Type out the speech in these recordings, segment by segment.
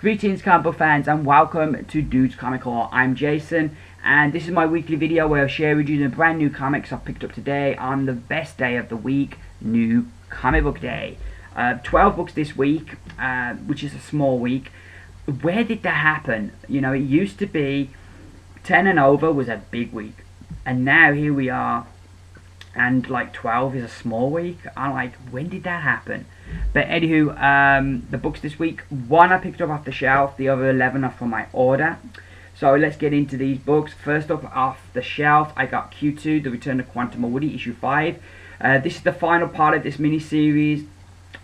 Greetings comic book fans and welcome to Dude's Comic Haul. I'm Jason and this is my weekly video where I'll share with you the brand new comics I've picked up today on the best day of the week, New Comic Book Day. 12 books this week, which is a small week. Where did that happen? You know, it used to be 10 and over was a big week and now here we are and like 12 is a small week. I'm like, when did that happen? But anywho, the books this week, one I picked up off the shelf, the other 11 are from my order. So let's get into these books. First up off the shelf, I got Q2, The Return of Quantum and Woody, issue 5. This is the final part of this mini-series.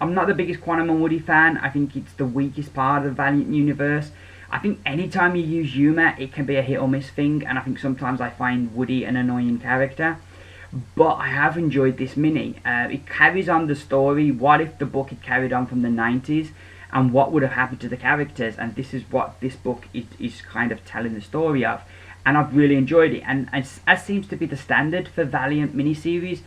I'm not the biggest Quantum and Woody fan. I think it's the weakest part of the Valiant universe. I think anytime you use humour, it can be a hit or miss thing, and I think sometimes I find Woody an annoying character. But I have enjoyed this mini. It carries on the story. What if the book had carried on from the 90s? And what would have happened to the characters? And this is what this book is kind of telling the story of. And I've really enjoyed it. And as seems to be the standard for Valiant miniseries,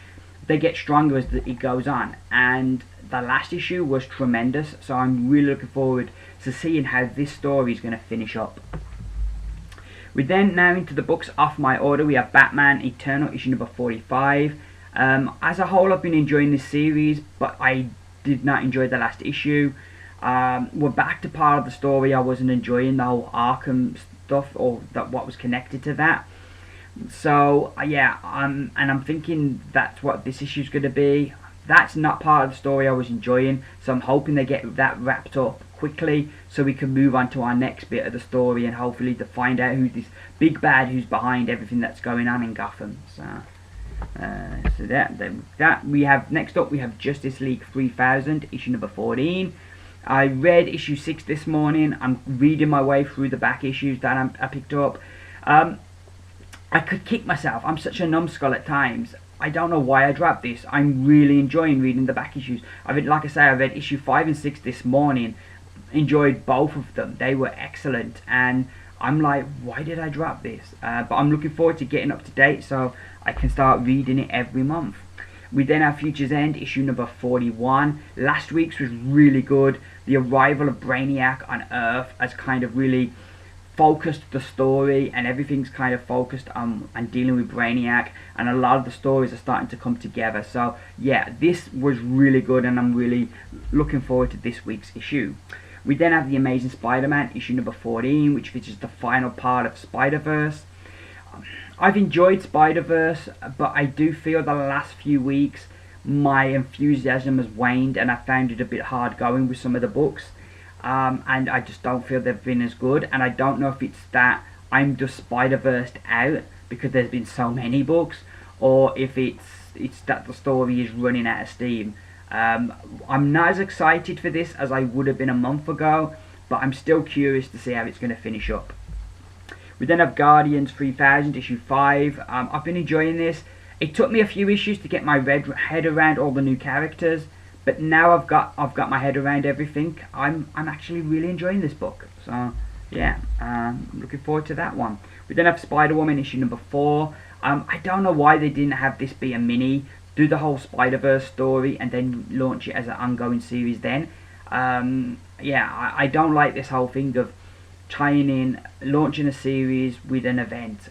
they get stronger as it goes on. And the last issue was tremendous. So I'm really looking forward to seeing how this story is going to finish up. We then now into the books off my order. We have Batman Eternal issue number 45. As a whole, I've been enjoying this series, but I did not enjoy the last issue. We're back to part of the story I wasn't enjoying, the whole Arkham stuff or what was connected to that. So yeah, and I'm thinking that's what this issue is going to be. That's not part of the story I was enjoying, so I'm hoping they get that wrapped up quickly so we can move on to our next bit of the story and hopefully to find out who's this big bad who's behind everything that's going on in Gotham. So that we have next up, we have Justice League 3000 issue number 14. I read issue 6 this morning. I'm reading my way through the back issues that I picked up. I could kick myself. I'm such a numbskull at times. I don't know why I dropped this. I'm really enjoying reading the back issues. Like I say, I read issue 5 and 6 this morning. Enjoyed both of them. They were excellent. And I'm like, why did I drop this? But I'm looking forward to getting up to date so I can start reading it every month. We then have Future's End, issue number 41. Last week's was really good. The arrival of Brainiac on Earth has kind of really focused the story, and everything's kind of focused on dealing with Brainiac, and a lot of the stories are starting to come together. So yeah, this was really good and I'm really looking forward to this week's issue. We then have The Amazing Spider-Man issue number 14, which features the final part of Spider-Verse. I've enjoyed Spider-Verse, but I do feel the last few weeks my enthusiasm has waned and I found it a bit hard going with some of the books. And I just don't feel they've been as good, and I don't know if it's that I'm just Spider-Versed out because there's been so many books, or if it's that the story is running out of steam. I'm not as excited for this as I would have been a month ago, but I'm still curious to see how it's going to finish up. We then have Guardians 3000 issue 5. I've been enjoying this. It took me a few issues to get my head around all the new characters, but now I've got my head around everything. I'm actually really enjoying this book. So yeah, I'm looking forward to that one. We then have Spider-Woman issue number 4. I don't know why they didn't have this be a mini, do the whole Spider-Verse story and then launch it as an ongoing series then. Yeah, I don't like this whole thing of tying in, launching a series with an event.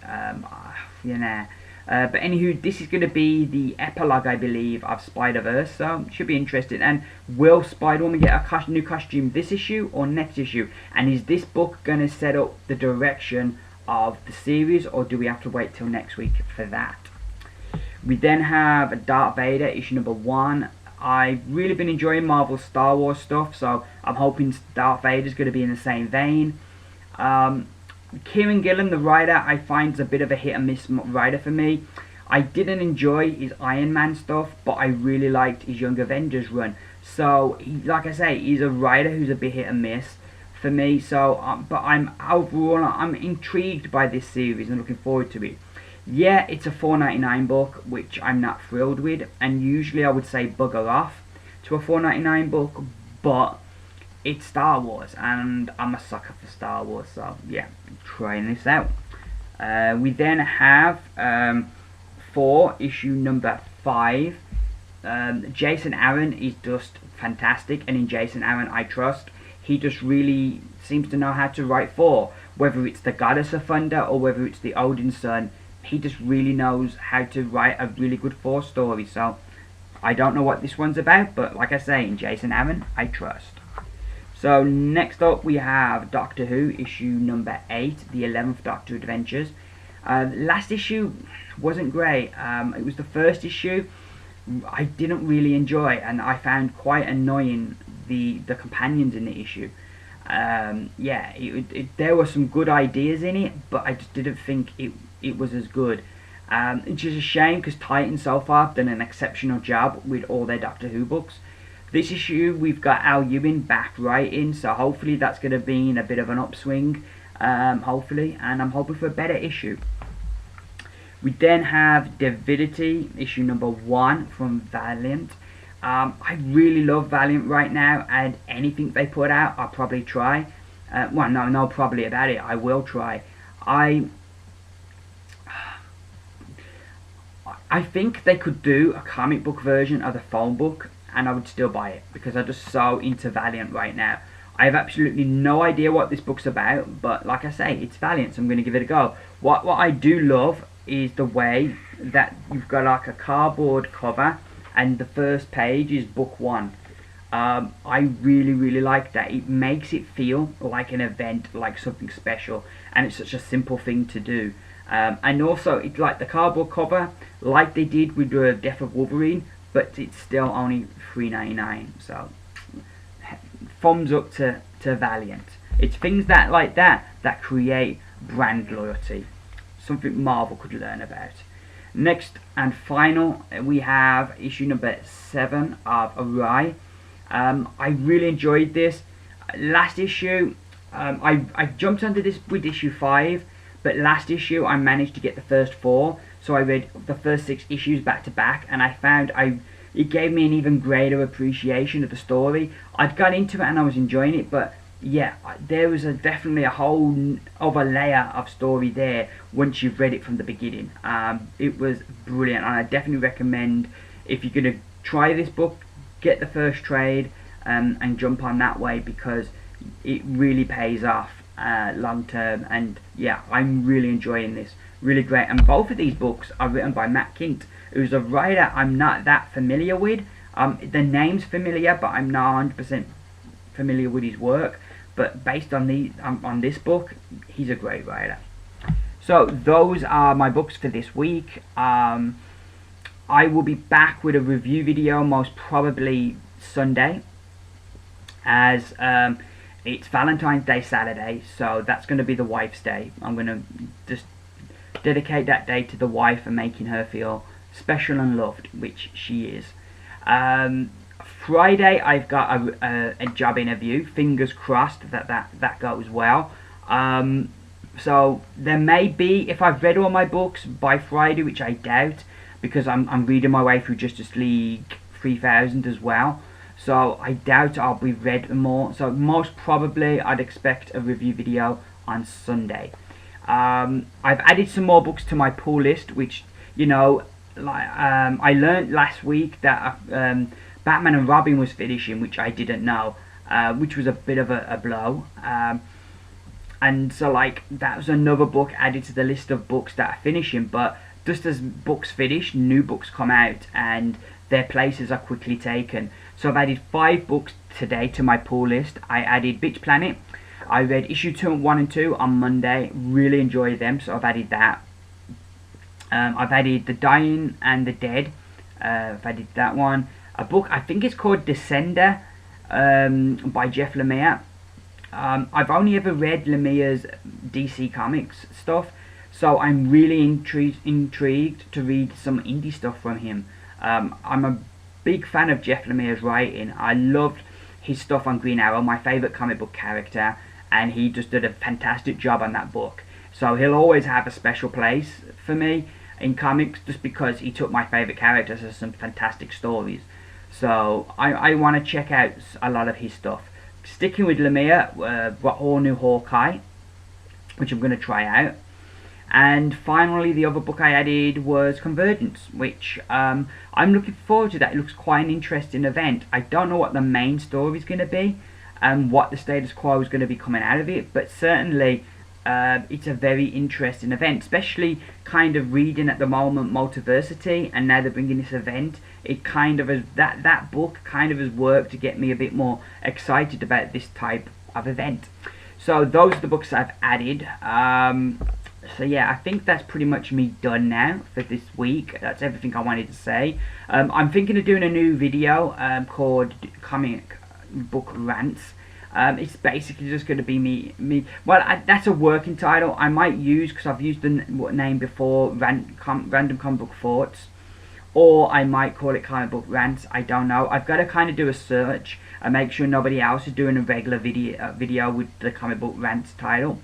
You know. But anywho, this is going to be the epilogue, I believe, of Spider-Verse, so should be interesting. And will Spider-Woman get a new costume this issue or next issue? And is this book going to set up the direction of the series, or do we have to wait till next week for that? We then have Darth Vader issue number 1. I've really been enjoying Marvel's Star Wars stuff, so I'm hoping Darth Vader is going to be in the same vein. Kieran Gillen, the writer, I find is a bit of a hit and miss writer for me. I didn't enjoy his Iron Man stuff, but I really liked his Young Avengers run. So, like I say, he's a writer who's a bit hit and miss for me. So, but I'm intrigued by this series and looking forward to it. Yeah, it's a $4.99 book, which I'm not thrilled with, and usually I would say bugger off to a $4.99 book, but it's Star Wars, and I'm a sucker for Star Wars, so yeah, trying this out. We then have 4, issue number 5. Jason Aaron is just fantastic, and in Jason Aaron I trust. he just really seems to know how to write for. Whether it's the Goddess of Thunder or whether it's the Odin's Son, he just really knows how to write a really good Thor story. So I don't know what this one's about, but like I say, in Jason Aaron, I trust. So next up we have Doctor Who, issue number 8, the 11th Doctor Adventures. Last issue wasn't great. It was the first issue I didn't really enjoy, and I found quite annoying the companions in the issue. Yeah, there were some good ideas in it, but I just didn't think it was as good. Which is a shame, because Titan so far have done an exceptional job with all their Doctor Who books. This issue we've got Al Ewing back writing, so hopefully that's going to be in a bit of an upswing, hopefully, and I'm hoping for a better issue. We then have Divinity, issue number 1 from Valiant. I really love Valiant right now, and anything they put out, I'll probably try. Well, no, probably about it. I will try. I think they could do a comic book version of the phone book, and I would still buy it, because I'm just so into Valiant right now. I have absolutely no idea what this book's about, but like I say, it's Valiant, so I'm going to give it a go. What I do love is the way that you've got like a cardboard cover, and the first page is book 1. I really like that. It makes it feel like an event, like something special, and it's such a simple thing to do. And also, it's like the cardboard cover, like they did with the Death of Wolverine, but it's still only $3.99. So, thumbs up to Valiant. It's things like that create brand loyalty. Something Marvel could learn about. Next and final, we have issue number 7 of Awry. I really enjoyed this. Last issue, I jumped onto this with issue 5, but last issue I managed to get the first 4, so I read the first 6 issues back to back, and I found it gave me an even greater appreciation of the story. I'd got into it and I was enjoying it, but yeah, there was definitely a whole other layer of story there once you've read it from the beginning. It was brilliant, and I definitely recommend, if you're going to try this book, get the first trade and jump on that way, because it really pays off long term. And yeah, I'm really enjoying this. Really great. And both of these books are written by Matt Kindt, who's a writer I'm not that familiar with. The name's familiar, but I'm not 100% familiar with his work. But based on this book, he's a great writer. So those are my books for this week. I will be back with a review video most probably Sunday, as it's Valentine's Day Saturday, so that's going to be the wife's day. I'm going to just dedicate that day to the wife and making her feel special and loved, which she is. Friday I've got a job interview. Fingers crossed that goes well. So there may be, if I've read all my books by Friday, which I doubt, because I'm reading my way through Justice League 3000 as well. So I doubt I'll be read more. So most probably I'd expect a review video on Sunday. I've added some more books to my pull list, which, you know, I learned last week that Batman and Robin was finishing, which I didn't know, which was a bit of a blow. And so, like, that was another book added to the list of books that are finishing. But just as books finish, new books come out, and their places are quickly taken. So I've added 5 books today to my pull list. I added Bitch Planet. I read issue 1 and 2 on Monday. Really enjoyed them, so I've added that. I've added The Dying and the Dead. I've added that one. A book, I think it's called Descender, by Jeff Lemire. I've only ever read Lemire's DC Comics stuff, so I'm really intrigued to read some indie stuff from him. I'm a big fan of Jeff Lemire's writing. I loved his stuff on Green Arrow, my favourite comic book character, and he just did a fantastic job on that book. So he'll always have a special place for me in comics, just because he took my favourite characters as some fantastic stories. So I want to check out a lot of his stuff. Sticking with Lemire, got all new Hawkeye, which I'm going to try out. And finally, the other book I added was Convergence, which I'm looking forward to that. It looks quite an interesting event. I don't know what the main story is going to be, and what the status quo is going to be coming out of it, but certainly it's a very interesting event, especially kind of reading at the moment Multiversity, and now they're bringing this event. It kind of has, that book kind of has worked to get me a bit more excited about this type of event. So those are the books I've added. So yeah, I think that's pretty much me done now for this week. That's everything I wanted to say. I'm thinking of doing a new video called Comic Book Rants. It's basically just going to be me. Well, that's a working title. I might use, because I've used the name before, Random Comic Book Thoughts, or I might call it Comic Book Rants. I don't know. I've got to kind of do a search and make sure nobody else is doing a regular video with the Comic Book Rants title.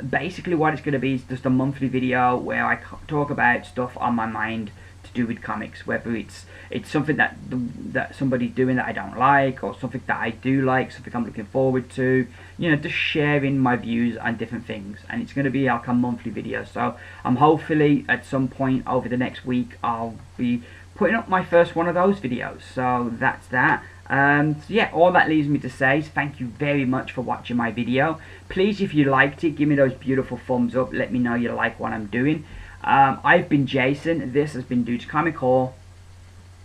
Basically what it's going to be is just a monthly video where I talk about stuff on my mind to do with comics, whether it's something that somebody's doing that I don't like, or something that I do like, something I'm looking forward to, you know, just sharing my views on different things. And it's going to be like a monthly video, so I'm hopefully at some point over the next week I'll be putting up my first one of those videos. So that's that. So yeah, all that leaves me to say is thank you very much for watching my video. Please, if you liked it, give me those beautiful thumbs up. Let me know you like what I'm doing. I've been Jason. This has been Dude's Comic Haul.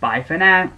Bye for now.